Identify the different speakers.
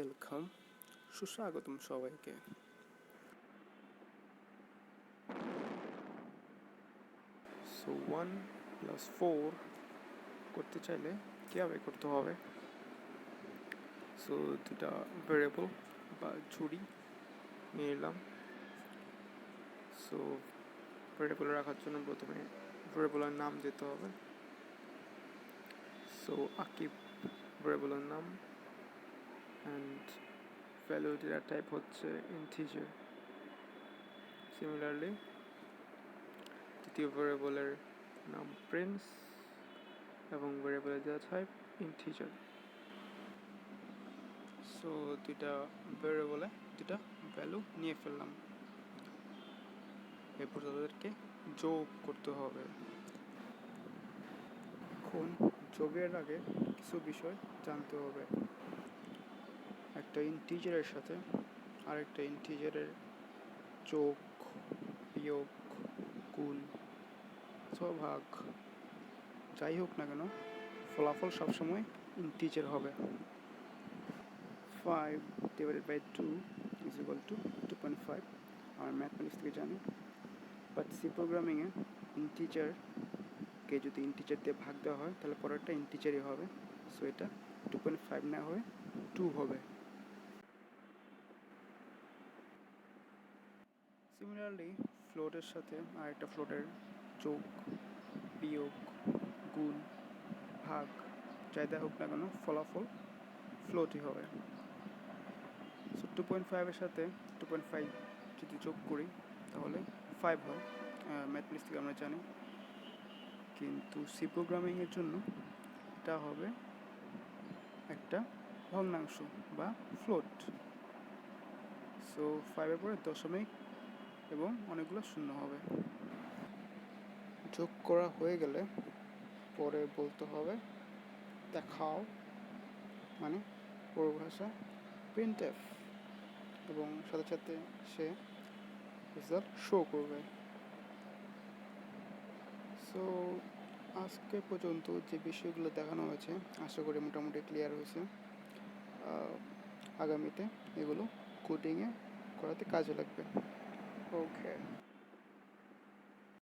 Speaker 1: Welcome, সুস্বাগতম সবাইকে। So 1+4 করতে চাইলে কীভাবে করতে হবে? সো দুটা ভেরিয়েবল বা জুড়ি নিয়ে নিলাম। সো ভেরিয়েবল রাখার জন্য প্রথমে ভেরিয়েবলের নাম দিতে হবে। সো আকিব ভেরিয়েবলের নাম, অ্যান্ড ভ্যালু ডেটা টাইপ হচ্ছে ইন্টিজার। সিমিলারলি দ্বিতীয় ভেরিয়েবলের নাম প্রিন্স এবং ভেরিয়েবলের ডেটা টাইপ ইন্টিজার। সো দুইটা ভেরিয়েবলে দুটা ভ্যালু নিয়ে ফেললাম। এরপর তাদেরকে যোগ করতে হবে। এখন যোগের আগে কিছু বিষয় জানতে হবে। একটা ইন্টিজারের সাথে আরেকটা ইন্টিজারের যোগ, বিয়োগ, গুণ, ভাগ যাই হোক না কেন, ফলাফল সবসময় ইন্টিজার হবে। 5/2 is equal to 2.5 আমরা ম্যাথমেটিক্স থেকে জানি। বাট সি প্রোগ্রামিংয়ে ইন্টিজারকে যদি ইন্টিজার দিয়ে ভাগ দেওয়া হয় তাহলে পরেরটা ইন্টিজারই হবে। সো এটা 2.5 না হয়ে 2 হবে। সিমিলারলি ফ্লোটের সাথে আরেকটা ফ্লোটের যোগ, বিয়োগ, গুণ, ভাগ যাই দেওয়া হোক না কেন ফলাফল ফ্লোটই হবে। সো 2.5 সাথে 2.5 যদি যোগ করি তাহলে 5 হয়, ম্যাথমেটিক্স থেকে আমরা জানি। কিন্তু সি প্রোগ্রামিংয়ের জন্য এটা হবে একটা ভগ্নাংশ বা ফ্লোট। সো 5-এর পরে দশমিক এবং অনেকগুলো শূন্য হবে। যোগ করা হয়ে গেলে পরে বলতে হবে দেখাও, মানে পরিভাষা প্রিন্টএফ, এবং সাথে সাথে সে রেজাল্ট শো করবে। সো আজকে পর্যন্ত যে বিষয়গুলো দেখানো হয়েছে আশা করি মোটামুটি ক্লিয়ার হয়েছে। আগামীতে এগুলো কোডিংয়ে করাতে কাজে লাগবে। ওকে।